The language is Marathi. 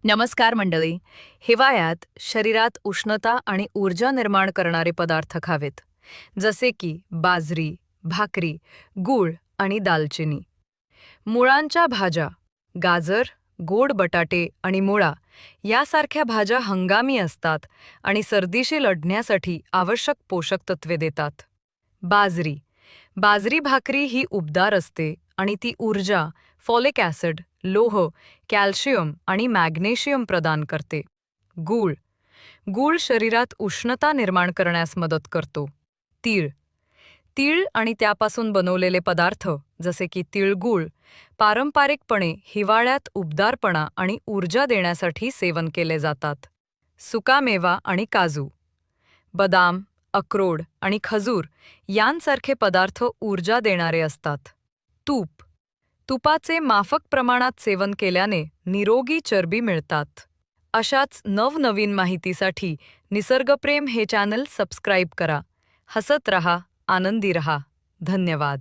नमस्कार मंडळी. हिवाळ्यात शरीरात उष्णता आणि ऊर्जा निर्माण करणारे पदार्थ खावेत, जसे की बाजरी, भाकरी, गूळ आणि दालचिनी. मुळांच्या भाज्या, गाजर, गोड बटाटे आणि मुळा यासारख्या भाज्या हंगामी असतात आणि सर्दीशी लढण्यासाठी आवश्यक पोषक तत्वे देतात. बाजरी बाजरी भाकरी ही उबदार असते आणि ती ऊर्जा, फॉलिक ॲसिड, लोह, कॅल्शियम आणि मॅग्नेशियम प्रदान करते. गूळ गूळ शरीरात उष्णता निर्माण करण्यास मदत करतो. तीळ तीळ आणि त्यापासून बनवलेले पदार्थ जसे की तिळगूळ पारंपरिकपणे हिवाळ्यात उबदारपणा आणि ऊर्जा देण्यासाठी सेवन केले जातात. सुकामेवा आणि काजू, बदाम, अक्रोड आणि खजूर यांसारखे पदार्थ ऊर्जा देणारे असतात. तूप तुपाचे माफक प्रमाणात सेवन केल्याने निरोगी चरबी मिळतात. अशाच नवनवीन माहितीसाठी निसर्गप्रेम हे चॅनल सबस्क्राईब करा. हसत रहा, आनंदी रहा. धन्यवाद.